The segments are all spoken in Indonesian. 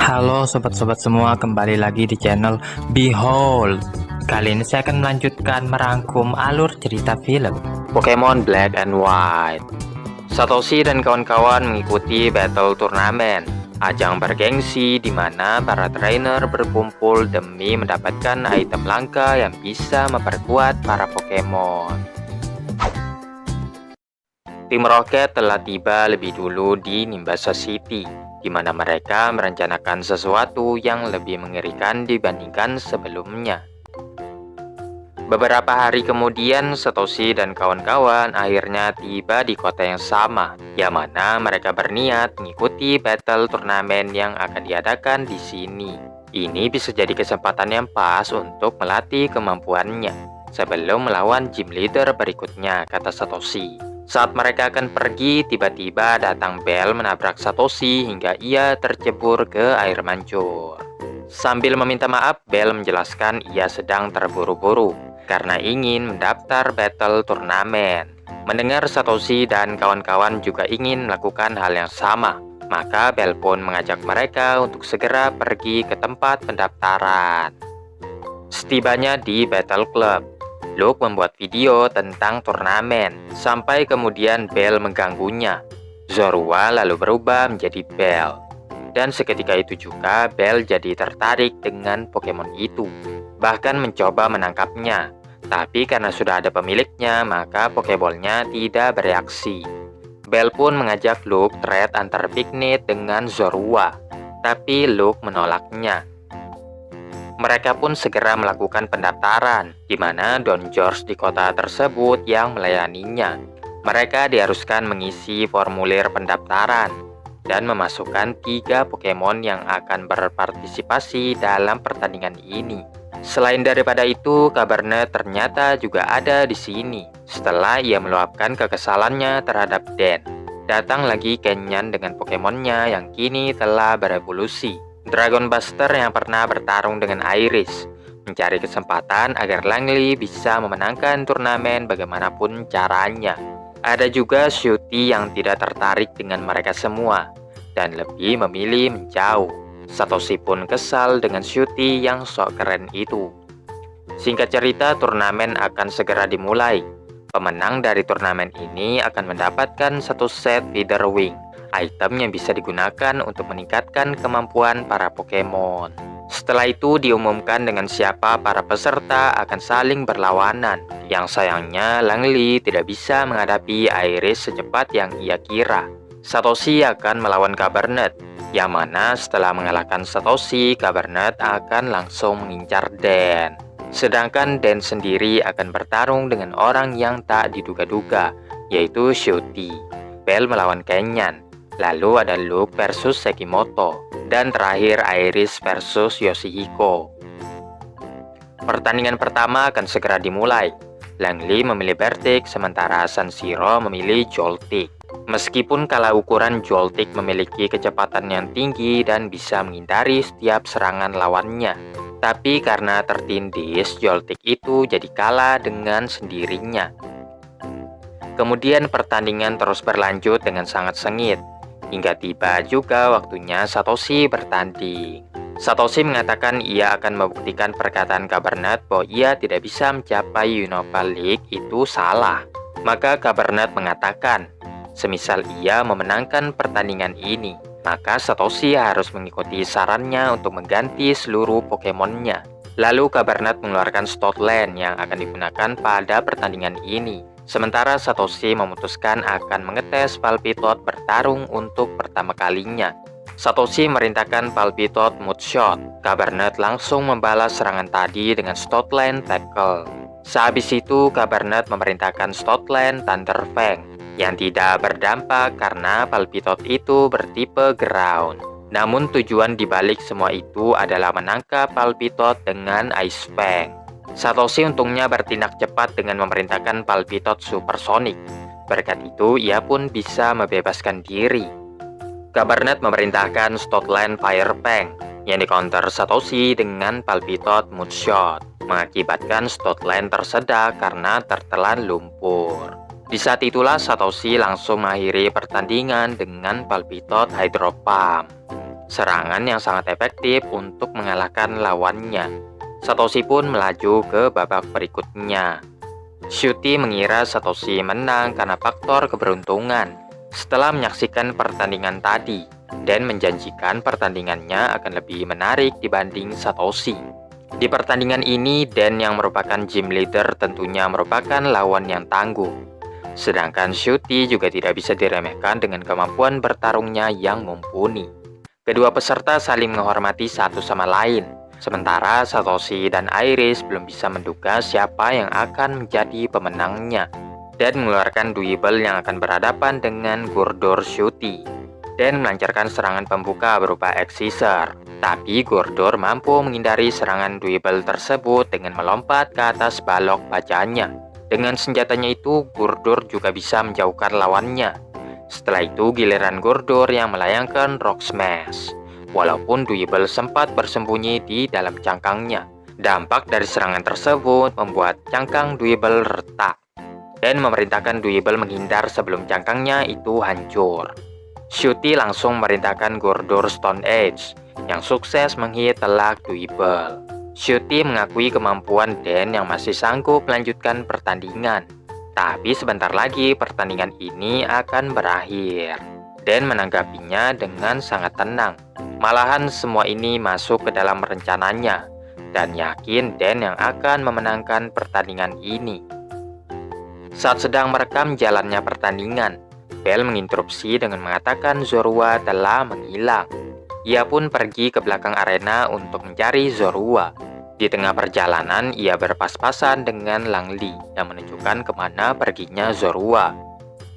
Halo sobat-sobat semua, kembali lagi di channel Behold. Kali ini saya akan melanjutkan merangkum alur cerita film Pokemon Black and White. Satoshi dan kawan-kawan mengikuti battle turnamen, ajang bergengsi di mana para trainer berkumpul demi mendapatkan item langka yang bisa memperkuat para Pokemon. Tim Rocket telah tiba lebih dulu di Nimbasa City, di mana mereka merencanakan sesuatu yang lebih mengerikan dibandingkan sebelumnya. Beberapa hari kemudian, Satoshi dan kawan-kawan akhirnya tiba di kota yang sama, yang mana mereka berniat mengikuti battle turnamen yang akan diadakan di sini. Ini bisa jadi kesempatan yang pas untuk melatih kemampuannya sebelum melawan gym leader berikutnya, kata Satoshi. Saat mereka akan pergi, tiba-tiba datang Bell menabrak Satoshi hingga ia tercebur ke air mancur. Sambil meminta maaf, Bell menjelaskan ia sedang terburu-buru karena ingin mendaftar battle turnamen. Mendengar Satoshi dan kawan-kawan juga ingin melakukan hal yang sama, maka Bell pun mengajak mereka untuk segera pergi ke tempat pendaftaran. Setibanya di Battle Club, Luke membuat video tentang turnamen, sampai kemudian Bell mengganggunya. Zorua lalu berubah menjadi Bell. Dan seketika itu juga Bell jadi tertarik dengan Pokemon itu, bahkan mencoba menangkapnya. Tapi karena sudah ada pemiliknya, maka Pokeballnya tidak bereaksi. Bell pun mengajak Luke trade antar Pignet dengan Zorua, tapi Luke menolaknya. Mereka pun segera melakukan pendaftaran, di mana Don George di kota tersebut yang melayaninya. Mereka diharuskan mengisi formulir pendaftaran dan memasukkan 3 Pokemon yang akan berpartisipasi dalam pertandingan ini. Selain daripada itu, Cabernet ternyata juga ada di sini. Setelah ia meluapkan kekesalannya terhadap Dan, datang lagi Kenyan dengan Pokemonnya yang kini telah berevolusi. Dragon Buster yang pernah bertarung dengan Iris, mencari kesempatan agar Langley bisa memenangkan turnamen bagaimanapun caranya. Ada juga Shooty yang tidak tertarik dengan mereka semua, dan lebih memilih menjauh. Satoshi pun kesal dengan Shooty yang sok keren itu. Singkat cerita, turnamen akan segera dimulai. Pemenang dari turnamen ini akan mendapatkan 1 set Feather Wing, item yang bisa digunakan untuk meningkatkan kemampuan para Pokemon. Setelah itu diumumkan dengan siapa para peserta akan saling berlawanan. Yang sayangnya Langley tidak bisa menghadapi Iris secepat yang ia kira. Satoshi akan melawan Cabernet, yang mana setelah mengalahkan Satoshi, Cabernet akan langsung mengincar Dan. Sedangkan Dan sendiri akan bertarung dengan orang yang tak diduga-duga, yaitu Shooty. Bell melawan Kenyan. Lalu ada Luke versus Sekimoto, dan terakhir Iris versus Yoshihiko. Pertandingan pertama akan segera dimulai. Langley memilih Bertik, sementara Sanshiro memilih Joltik. Meskipun kala ukuran Joltik memiliki kecepatan yang tinggi dan bisa menghindari setiap serangan lawannya, tapi karena tertindis, Joltik itu jadi kalah dengan sendirinya. Kemudian pertandingan terus berlanjut dengan sangat sengit, hingga tiba juga waktunya Satoshi bertanding. Satoshi mengatakan ia akan membuktikan perkataan Cabernet bahwa ia tidak bisa mencapai Unova League itu salah. Maka Cabernet mengatakan, semisal ia memenangkan pertandingan ini, maka Satoshi harus mengikuti sarannya untuk mengganti seluruh Pokemonnya. Lalu Cabernet mengeluarkan Stoutland yang akan digunakan pada pertandingan ini. Sementara Satoshi memutuskan akan mengetes Palpitot bertarung untuk pertama kalinya. Satoshi merintahkan Palpitot Moonshot. Cabernet langsung membalas serangan tadi dengan Stoutland Tackle. Sehabis itu Cabernet memerintahkan Stoutland Thunder Fang, yang tidak berdampak karena Palpitot itu bertipe ground. Namun tujuan dibalik semua itu adalah menangkap Palpitot dengan Ice Fang. Satoshi untungnya bertindak cepat dengan memerintahkan Palpitot Supersonic. Berkat itu, ia pun bisa membebaskan diri. Cabernet memerintahkan Stoutland Fire Fang, yang di-counter Satoshi dengan Palpitot Moonshot, mengakibatkan Stoutland tersedak karena tertelan lumpur. Di saat itulah Satoshi langsung mengakhiri pertandingan dengan Palpitot Hydro Pump. serangan yang sangat efektif untuk mengalahkan lawannya. Satoshi pun melaju ke babak berikutnya. Shuti mengira Satoshi menang karena faktor keberuntungan. Setelah menyaksikan pertandingan tadi, Dan menjanjikan pertandingannya akan lebih menarik dibanding Satoshi. Di pertandingan ini, Dan yang merupakan gym leader tentunya merupakan lawan yang tangguh. Sedangkan Shuti juga tidak bisa diremehkan dengan kemampuan bertarungnya yang mumpuni. Kedua peserta saling menghormati satu sama lain. Sementara Satoshi dan Iris belum bisa menduga siapa yang akan menjadi pemenangnya. Dan mengeluarkan duibel yang akan berhadapan dengan Gordor Shuti. Dan melancarkan serangan pembuka berupa X-Scissor. Tapi Gordor mampu menghindari serangan duibel tersebut dengan melompat ke atas balok bajanya. Dengan senjatanya itu, Gordor juga bisa menjauhkan lawannya. Setelah itu, giliran Gordor yang melayangkan Rock Smash. Walaupun duibel sempat bersembunyi di dalam cangkangnya. Dampak dari serangan tersebut membuat cangkang duibel retak. Dan memerintahkan duibel menghindar sebelum cangkangnya itu hancur. Shuti langsung memerintahkan Gordor Stone Age yang sukses menghit telak duibel. Shuti mengakui kemampuan Dan yang masih sanggup melanjutkan pertandingan. Tapi sebentar lagi pertandingan ini akan berakhir. Dan menanggapinya dengan sangat tenang. Malahan semua ini masuk ke dalam rencananya. Dan yakin Dan yang akan memenangkan pertandingan ini. Saat sedang merekam jalannya pertandingan, Bell menginterupsi dengan mengatakan Zorua telah menghilang. Ia pun pergi ke belakang arena untuk mencari Zorua. Di tengah perjalanan, ia berpas-pasan dengan Lang Li yang menunjukkan kemana perginya Zorua.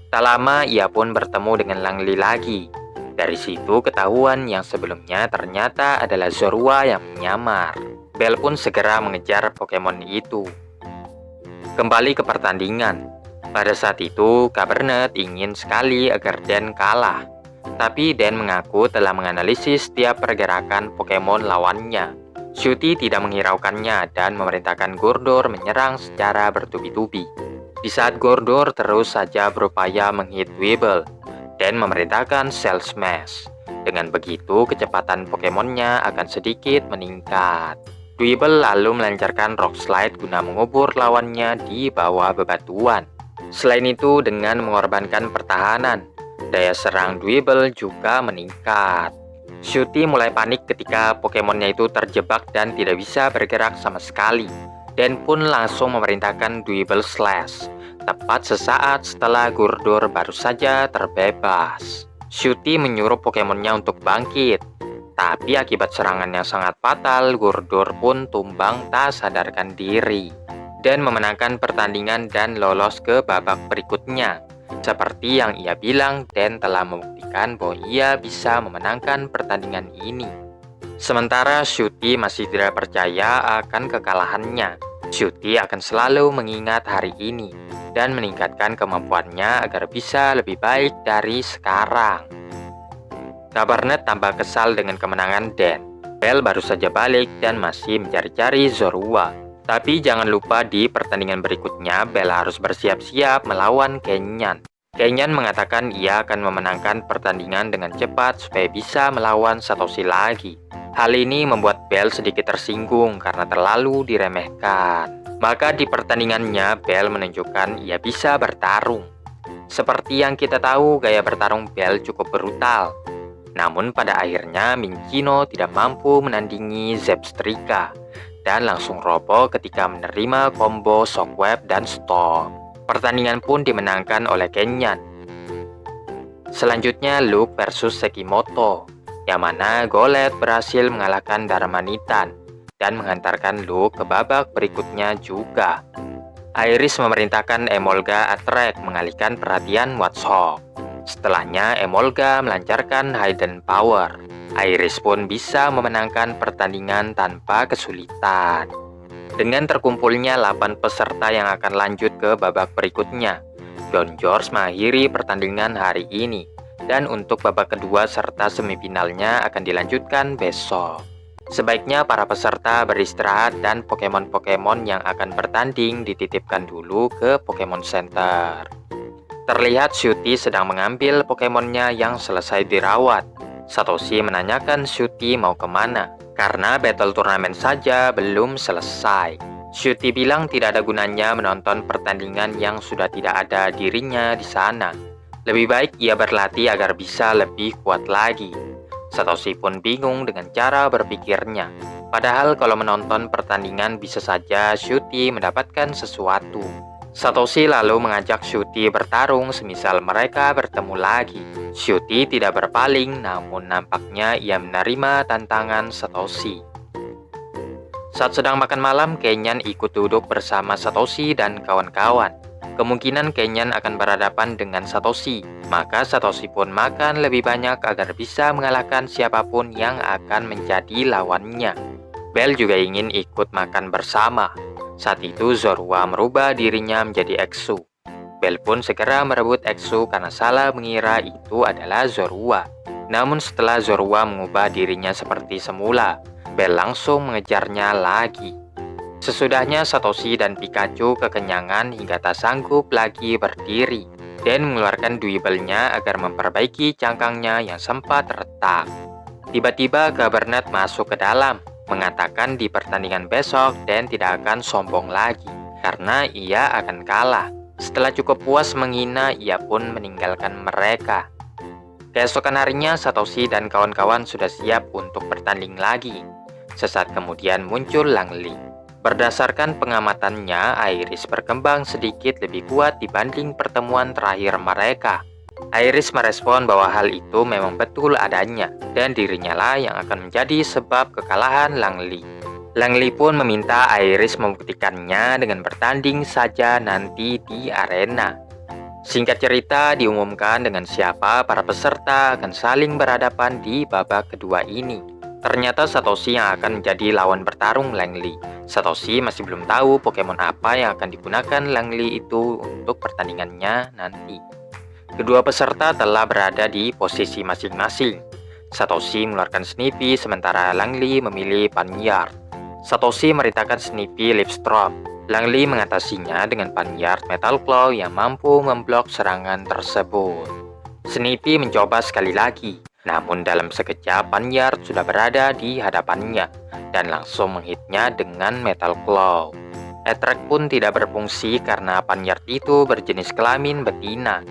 Tak lama, ia pun bertemu dengan Lang Li lagi. Dari situ ketahuan yang sebelumnya ternyata adalah Zorua yang menyamar. Bell pun segera mengejar Pokemon itu. Kembali ke pertandingan. Pada saat itu, Cabernet ingin sekali agar Dan kalah. Tapi Dan mengaku telah menganalisis setiap pergerakan Pokemon lawannya. Shuti tidak menghiraukannya dan memerintahkan Gordor menyerang secara bertubi-tubi. Di saat Gordor terus saja berupaya menghit duibel, Dan memerintahkan Shell Smash. Dengan begitu, kecepatan Pokemonnya akan sedikit meningkat. Duibel lalu melancarkan Rock Slide guna mengubur lawannya di bawah bebatuan. Selain itu, dengan mengorbankan pertahanan, daya serang duibel juga meningkat. Shuti mulai panik ketika Pokemonnya itu terjebak dan tidak bisa bergerak sama sekali. Dan pun langsung memerintahkan duibel Slash, tepat sesaat setelah Gordor baru saja terbebas. Shuti menyuruh Pokemonnya untuk bangkit. Tapi akibat serangan yang sangat fatal, Gordor pun tumbang tak sadarkan diri. Dan memenangkan pertandingan dan lolos ke babak berikutnya. Seperti yang ia bilang, Dan telah membuktikan bahwa ia bisa memenangkan pertandingan ini. Sementara Shuti masih tidak percaya akan kekalahannya. Shuti akan selalu mengingat hari ini dan meningkatkan kemampuannya agar bisa lebih baik dari sekarang. Cabernet tambah kesal dengan kemenangan Dan. Bell baru saja balik dan masih mencari-cari Zorua. Tapi jangan lupa di pertandingan berikutnya Bell harus bersiap-siap melawan Kenyan. Kenyan mengatakan ia akan memenangkan pertandingan dengan cepat supaya bisa melawan Satoshi lagi. Hal ini membuat Bell sedikit tersinggung karena terlalu diremehkan. Maka di pertandingannya Bell menunjukkan ia bisa bertarung. Seperti yang kita tahu, gaya bertarung Bell cukup brutal. Namun pada akhirnya Minccino tidak mampu menandingi Zebstrika dan langsung roboh ketika menerima combo Shockwave dan Storm. Pertandingan pun dimenangkan oleh Kenyan. Selanjutnya Luke versus Sekimoto, yang mana Golett berhasil mengalahkan Darmanitan dan menghantarkan Luke ke babak berikutnya juga. Iris memerintahkan Emolga Attract mengalihkan perhatian Watchog. Setelahnya, Emolga melancarkan Hidden Power. Iris pun bisa memenangkan pertandingan tanpa kesulitan. Dengan terkumpulnya 8 peserta yang akan lanjut ke babak berikutnya, Don George mengakhiri pertandingan hari ini. Dan untuk babak kedua serta semifinalnya akan dilanjutkan besok. Sebaiknya para peserta beristirahat dan Pokemon-Pokemon yang akan bertanding dititipkan dulu ke Pokemon Center. Terlihat Shuti sedang mengambil Pokemonnya yang selesai dirawat. Satoshi menanyakan Shruti mau kemana, karena battle turnamen saja belum selesai. Shruti bilang tidak ada gunanya menonton pertandingan yang sudah tidak ada dirinya di sana. Lebih baik ia berlatih agar bisa lebih kuat lagi. Satoshi pun bingung dengan cara berpikirnya. Padahal kalau menonton pertandingan bisa saja Shruti mendapatkan sesuatu. Satoshi lalu mengajak Shruti bertarung semisal mereka bertemu lagi. Shruti tidak berpaling, namun nampaknya ia menerima tantangan Satoshi. Saat sedang makan malam, Kenyan ikut duduk bersama Satoshi dan kawan-kawan. Kemungkinan Kenyan akan berhadapan dengan Satoshi, maka Satoshi pun makan lebih banyak agar bisa mengalahkan siapapun yang akan menjadi lawannya. Bell juga ingin ikut makan bersama. Saat itu Zorua merubah dirinya menjadi Exu. Bell pun segera merebut Exu karena salah mengira itu adalah Zorua. Namun setelah Zorua mengubah dirinya seperti semula, Bell langsung mengejarnya lagi. Sesudahnya Satoshi dan Pikachu kekenyangan hingga tak sanggup lagi berdiri dan mengeluarkan duibelnya agar memperbaiki cangkangnya yang sempat retak. Tiba-tiba Gabernet masuk ke dalam, mengatakan di pertandingan besok dan tidak akan sombong lagi karena ia akan kalah. Setelah cukup puas menghina, ia pun meninggalkan mereka. Keesokan harinya Satoshi dan kawan-kawan sudah siap untuk bertanding lagi. Sesaat kemudian muncul Langli. Berdasarkan pengamatannya, Iris berkembang sedikit lebih kuat dibanding pertemuan terakhir mereka. Iris merespon bahwa hal itu memang betul adanya, dan dirinya lah yang akan menjadi sebab kekalahan Langli. Langli pun meminta Iris membuktikannya dengan bertanding saja nanti di arena. Singkat cerita, diumumkan dengan siapa para peserta akan saling berhadapan di babak kedua ini. Ternyata Satoshi yang akan menjadi lawan bertarung Langli. Satoshi masih belum tahu Pokemon apa yang akan digunakan Langli itu untuk pertandingannya nanti. Kedua peserta telah berada di posisi masing-masing. Satoshi mengeluarkan Snippy sementara Langli memilih Panyard. Satoshi merintahkan Snippy Lipstrom. Langli mengatasinya dengan Panyard Metal Claw yang mampu memblok serangan tersebut. Snippy mencoba sekali lagi. Namun dalam sekejap Panyard sudah berada di hadapannya dan langsung menghitnya dengan Metal Claw. Attract pun tidak berfungsi karena Panyard itu berjenis kelamin betina.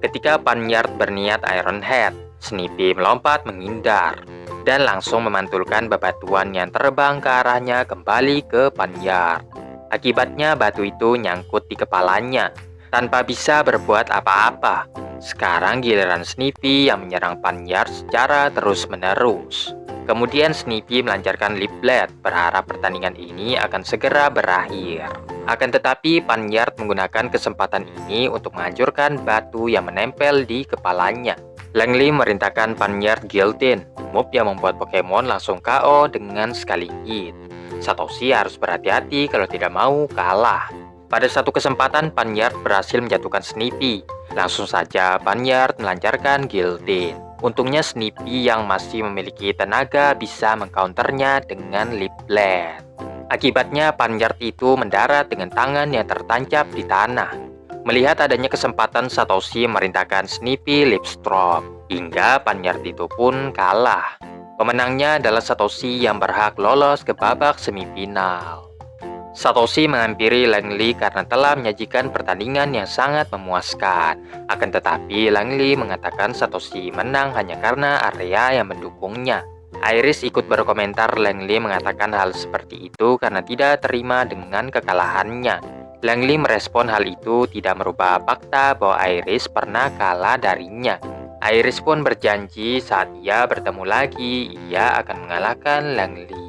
Ketika Panyard berniat Iron Head, Snippy melompat menghindar dan langsung memantulkan bebatuan yang terbang ke arahnya kembali ke Panyard. Akibatnya batu itu nyangkut di kepalanya tanpa bisa berbuat apa-apa. Sekarang giliran Snippy yang menyerang Panyard secara terus-menerus. Kemudian Snippy melancarkan Leaf Blade, berharap pertandingan ini akan segera berakhir. Akan tetapi Panyard menggunakan kesempatan ini untuk menghancurkan batu yang menempel di kepalanya. Langli merintahkan Panyard Guillotine, move yang membuat Pokemon langsung KO dengan sekali hit. Satoshi harus berhati-hati kalau tidak mau kalah. Pada satu kesempatan Panyard berhasil menjatuhkan Snippy. Langsung saja Panyard melancarkan Guillotine. Untungnya Snippy yang masih memiliki tenaga bisa mengcounternya dengan Leaf Blade. Akibatnya Panyard itu mendarat dengan tangan yang tertancap di tanah. Melihat adanya kesempatan, Satoshi merintahkan Snippy Lipstrom. Hingga Panyard itu pun kalah. Pemenangnya adalah Satoshi yang berhak lolos ke babak semifinal. Satoshi menghampiri Langli karena telah menyajikan pertandingan yang sangat memuaskan. Akan tetapi Langli mengatakan Satoshi menang hanya karena area yang mendukungnya. Iris ikut berkomentar Langli mengatakan hal seperti itu karena tidak terima dengan kekalahannya. Langli merespon hal itu tidak merubah fakta bahwa Iris pernah kalah darinya. Iris pun berjanji saat ia bertemu lagi, ia akan mengalahkan Langli.